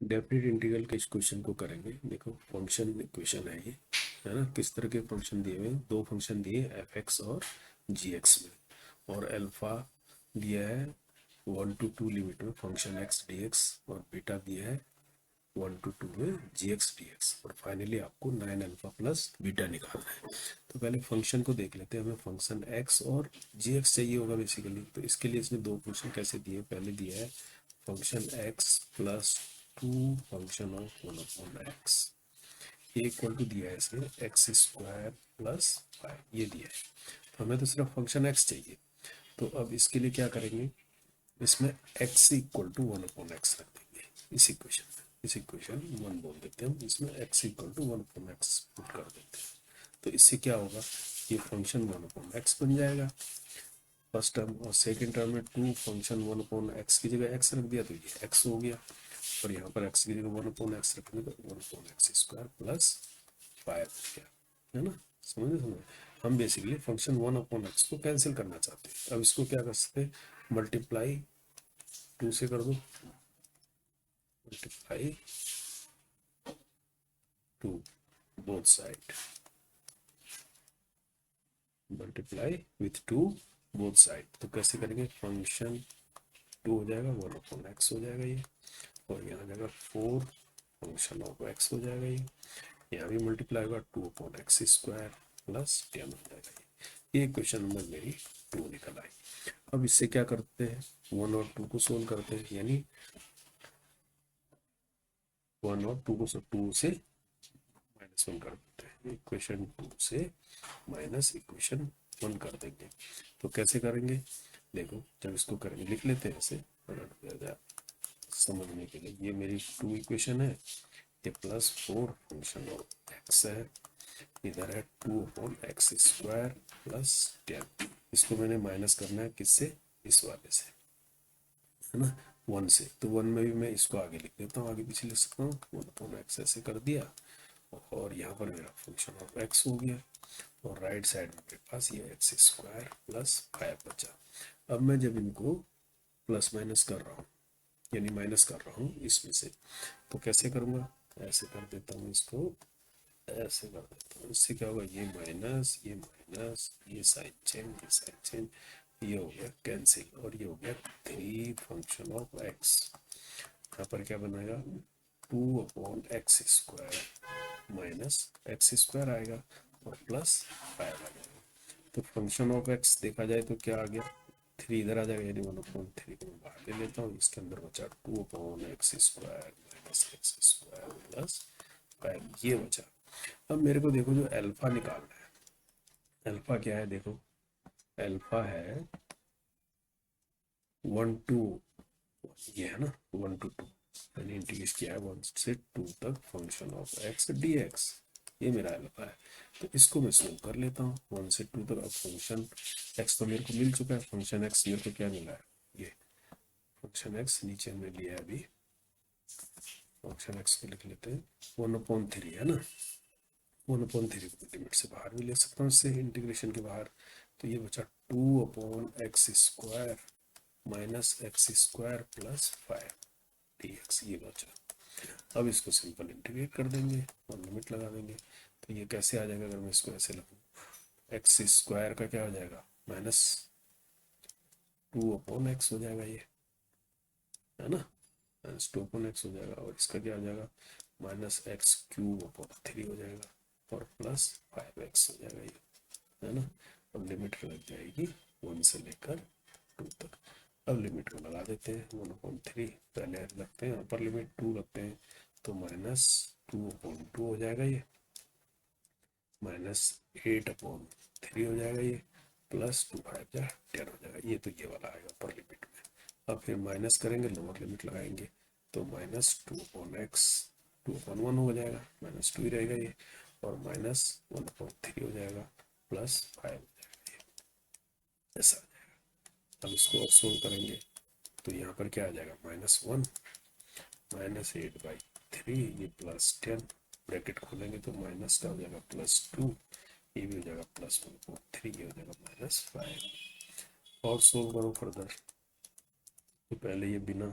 Definite integral के इस question को करेंगे। देखो फंक्शन इक्वेशन है ये, है ना। किस तरह के फंक्शन दिए हुए हैं, दो फंक्शन दिए एफ एक्स और जी एक्स में, और अल्फा दिया है 1 to 2 लिमिट में फंक्शन एक्स डी एक्स, और बीटा दिया है 1 to 2 में जी एक्स डी एक्स, और फाइनली आपको 9 अल्फा प्लस बीटा निकालना है। तो पहले फंक्शन को देख लेते हैं। हमें फंक्शन एक्स और जी एक्स चाहिए होगा बेसिकली। तो इसके लिए इसने दो फंक्शन कैसे दिए, पहले दिया है function x plus 2 function of 1/x, ये इक्वल टू दिया है इसने एक्स स्क्वायर प्लस 5, ये दिया है। तो हमें तो सिर्फ फंक्शन एक्स चाहिए। तो अब इसके लिए क्या करेंगे, इसमें x इक्वल टू 1/x रख देंगे इस इक्वेशन में। इस इक्वेशन 1 बोल देते हैं हम, इसमें x equal to 1/x put कर देते हैं। तो इससे क्या होगा, ये फंक्शन 1/x बन जाएगा फर्स्ट टर्म, और सेकेंड टर्म में 2 फंक्शन 1/x की जगह x रख दिया तो ये x हो गया, और यहाँ पर x की जगह 1/x रखेंगे तो 1/x स्क्वायर प्लस 5 हो गया, है ना। समझ हम बेसिकली फंक्शन 1/x को कैंसिल करना चाहते हैं। अब इसको क्या कर सकते हैं, मल्टीप्लाई 2 से कर दो, multiply 2 both side, multiply with 2 both side. तो कैसे करेंगे, फंक्शन 2 हो जाएगा 1/x हो जाएगा ये, और यहाँ जाएगा 4 फंक्शन ऑफ x हो जाएगा ये, यहाँ भी मल्टीप्लाई होगा 2/x स्क्वायर प्लस 10 हो जाएगा ये क्वेश्चन नंबर मेरी 2 निकल आई। अब इससे क्या करते हैं, 1 और 2 को सोल्व करते हैं, यानी 1 और 2 को 2 से -1 कर देते हैं, इक्वेशन 2 से माइनस इक्वेशन 1 कर देंगे। तो कैसे करेंगे, देखो जब इसको करेंगे लिख लेते हैं ऐसे समझने के लिए। ये मेरी 2 इक्वेशन है, ये प्लस 4 फंक्शन ऑफ एक्स है, इधर है 2/x स्क्वायर प्लस 10। इसको मैंने माइनस करना है किससे, इस वाले से, है ना, 1 से। तो 1 में भी मैं इसको आगे लिख देता हूँ, आगे पीछे लिख सकता हूँ, 1/x ऐसे कर दिया, और यहाँ पर मेरा फंक्शन ऑफ x हो गया, और राइट साइड में मेरे पास ये एक्स स्क्वायर प्लस 5 बचा। अब मैं जब इनको प्लस माइनस कर रहा हूँ, यानी माइनस कर रहा हूँ इसमें से, तो कैसे करूँगा, ऐसे कर देता हूँ इसको, ऐसे कर देता हूँ। इससे क्या होगा, ये माइनस ये माइनस, ये साइन चेंज ये साइन चेंज, ये हो गया कैंसिल, और ये हो गया 3 फंक्शन ऑफ x। यहाँ पर क्या बनाएगा, 2/x square minus x square आएगा, और प्लस 5 आ जाएगा। तो फंक्शन ऑफ x देखा जाए तो क्या आ गया, 3 इधर आ जाएगा, यानी 1/3 को मैं बाहर ले लेता हूँ। इसके अंदर बचा 2/x square minus x square plus 5, ये बचा। अब मेरे को देखो जो अल्फा निकालना है, अल्फा क्या है, देखो अल्फा है 1 to, ये है ना 1 to 2, मैंने इंटीग्रेट किया है 1 से 2 तक फंक्शन ऑफ x dx, ये मेरा अल्फा है। तो इसको मैं सोल्व कर लेता हूँ 1 से 2 तक। अब फंक्शन x तो मेरे को मिल चुका है, फंक्शन x मेरे को क्या मिला है, ये फंक्शन x नीचे हमने लिया है अभी, फंक्शन x को लिख लेते हैं 1/3, है ना। 1/3 को लिमिट से बाहर भी ले सकता हूँ, इससे इंटीग्रेशन के बाहर। तो ये बचा 2/x square minus x square plus 5 dx, ये बचा। अब इसको सिंपल इंटीग्रेट कर देंगे और लिमिट लगा देंगे। तो ये कैसे आ जाएगा, अगर मैं इसको ऐसे लिखूँ, एक्स स्क्वायर का क्या हो जाएगा, माइनस 2/x हो जाएगा ये, है ना, माइनस 2/x हो जाएगा, और इसका क्या हो जाएगा, -x³/3 हो जाएगा, और प्लस 5x हो जाएगा ये, है ना। अब लिमिट लग जाएगी 1 से लेकर 2 तक। अब लिमिट को लगा देते हैं 1/3, पहले लगते हैं अपर लिमिट 2 लगते हैं, तो -2/2 हो जाएगा ये, -8/3 हो जाएगा ये, प्लस 2 5 10 हो जाएगा ये। तो ये वाला आएगा अपर लिमिट में। अब फिर माइनस करेंगे, लोअर लिमिट लगाएंगे, तो -2/x 2/1 हो जाएगा, -2 ही रहेगा ये, और -1/3 हो जाएगा, प्लस 5 हो जाएगा ये, ऐसा आ जाएगा। अब इसको और सोल्व करेंगे, तो यहाँ पर क्या आ जाएगा, -1 -8/3, ये +10, ब्रैकेट खोलेंगे तो माइनस का हो जाएगा +2, ये भी हो जाएगा +1/3, ये हो जाएगा -5। और सोल्व करो फर्दर, तो पहले ये बिना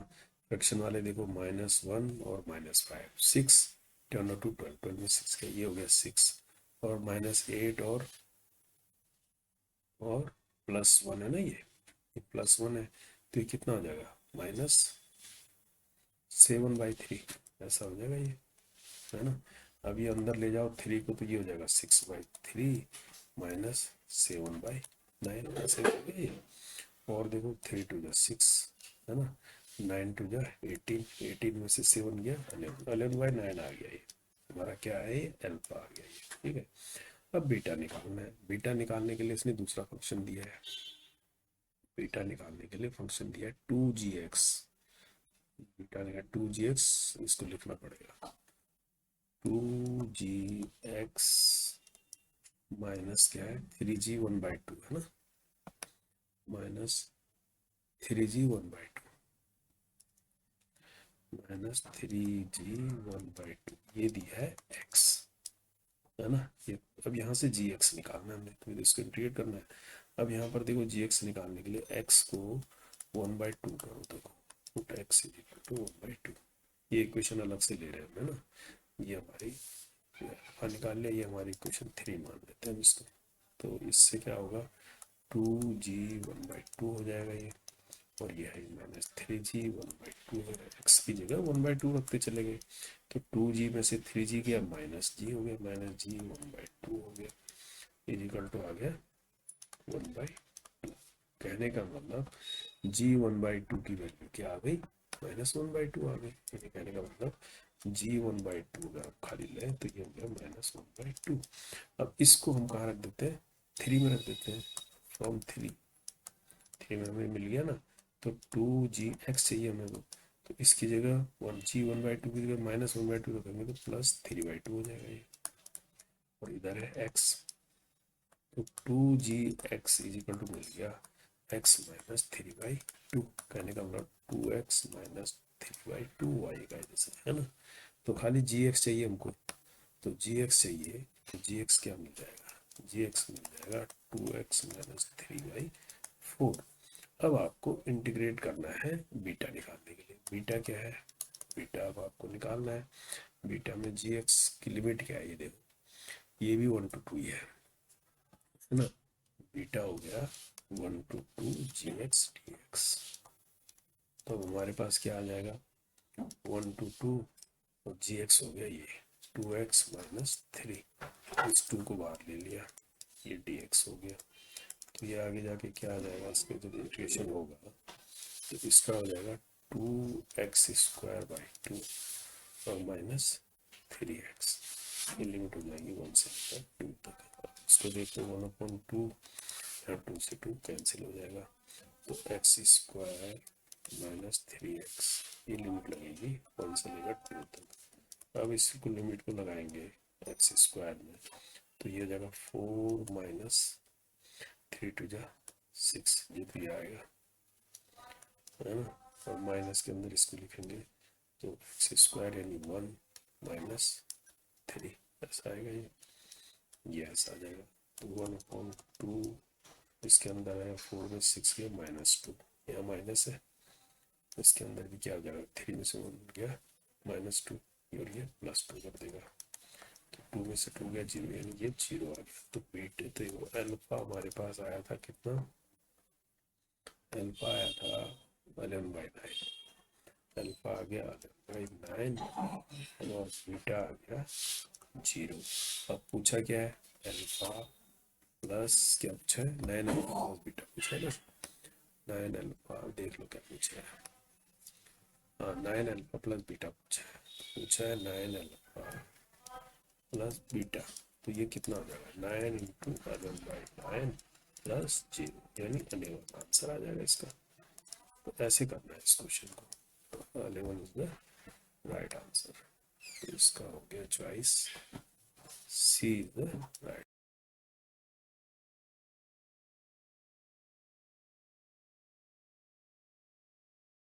फ्रैक्शन वाले देखो -1 और -5, 6 10 टू 12, 12 में 6 का ये हो गया 6, और -8 और +1 है ना, ये +1 है, तो ये कितना हो जाएगा -7/3, ऐसा हो जाएगा ये, है ना। अब ये अंदर ले जाओ 3 को, तो ये हो जाएगा 6/3 -7/9, ऐसे हो गया ये। और देखो 3 2 जा 6, है ना, 9 2 जा 18, 18 में से 7 गया 11, 11/9 आ गया ये हमारा, क्या है ये, अल्फा आ गया ये, ठीक है। अब बीटा निकालना है। बीटा निकालने के लिए इसने दूसरा फंक्शन दिया है, बीटा निकालने के लिए फंक्शन दिया है 2gx, बीटा निकाल 2gx, इसको लिखना पड़ेगा 2gx माइनस क्या है 3g 1/2, है ना, -3g 1/2 -3g 1/2, ये दिया है x, है ना। ये अब यहाँ से gx निकालना है हमने, तो इसको इंटीग्रेट करना है। अब यहाँ पर देखो gx निकालने के लिए x को 1/2 करो, देखो पुट x = 1/2, ये इक्वेशन अलग से ले रहे हैं हम, है ना। ये हमारी अल्फा निकाल लिया, ये हमारी इक्वेशन 3 मान लेते हैं इसको। तो इससे क्या होगा 2g 1/2 हो जाएगा ये, और ये है -3g 1/2 है, x की जगह 1/2 रखते चले गए, तो 2g में से 3g गया -g हो गया, -g 1/2 हो गया, इक्वल टू आ गया 1/2। कहने का मतलब g 1/2 की वैल्यू क्या आ गई, -1/2 आ गई। कहने का मतलब g 1/2 अगर आप खाली लें तो ये हो गया -1/2। अब इसको हम कहाँ रख देते हैं, 3 में रख देते हैं, फ्रॉम 3 में हमें मिल गया ना, तो 2gx चाहिए हमें तो इसकी जगह g 1/2 की जगह -1/2 रखेंगे तो +3/2 हो जाएगा ये, और इधर है x, तो 2gx मिल गया x -3/2, कहने का मतलब 2x -3/2 आएगा जैसे, है ना। तो खाली gx चाहिए हमको, तो gx चाहिए, तो gx क्या मिल जाएगा, gx मिल जाएगा 2x -3/4। अब आपको इंटीग्रेट करना है बीटा निकालने के लिए। बीटा क्या है, बीटा अब आपको निकालना है। बीटा में gx की लिमिट क्या है, ये देखो, ये भी 1 to 2 ही है ना। बीटा हो गया 1 to 2 gx dx, तो हमारे पास क्या आ जाएगा 1 to 2, और gx हो गया ये 2x -3, इस 2 को बाहर ले लिया, ये dx हो गया। तो ये आगे जाके क्या आ जाएगा, इसमें जब इंटीग्रेशन होगा तो इसका हो जाएगा 2x² 2 और -3x, ये लिमिट हो जाएगी 1 से 2 तक। इसको देखते 1/2, 2 से 2 कैंसिल हो जाएगा, तो x² -3x, ये लिमिट लगेगी 1 से लेकर 2 तक। अब इसको लिमिट को लगाएंगे x² में, तो ये हो जाएगा 4 -3 2 जा 6, ये भी आएगा, है ना। और माइनस के अंदर इसको लिखेंगे तो x² यानी 1 -3, ऐसा आएगा ये ऐसा आ जाएगा। तो 1/2, इसके अंदर है 4 में 6 गया -2, यहाँ माइनस है, इसके अंदर भी क्या हो जाएगा 3 में से 1 गया -2, और ये +2 कर देगा, तो 2 में से 2 गया 0, यानी ये 0 आ गया। तो बेटे तो अल्फा हमारे पास आया था कितना, अल्फा आया था 11/9, अल्फा आ गया 11/9 और बीटा आ गया 0। अब पूछा क्या है, अल्फा प्लस क्या पूछा है, 9 अल्फा प्लस बीटा पूछा है ना, 9 अल्फा देख लो क्या पूछा है, हाँ 9 अल्फा प्लस बीटा पूछा है 9 अल्फा प्लस बीटा, तो ये कितना हो जाएगा 9 × 11/9 प्लस 0, यानी 11 आंसर आ जाएगा इसका। तो ऐसे करना है इस क्वेश्चन को, 11 इज द राइट आंसर। तो इसका हो गया choice C is the right.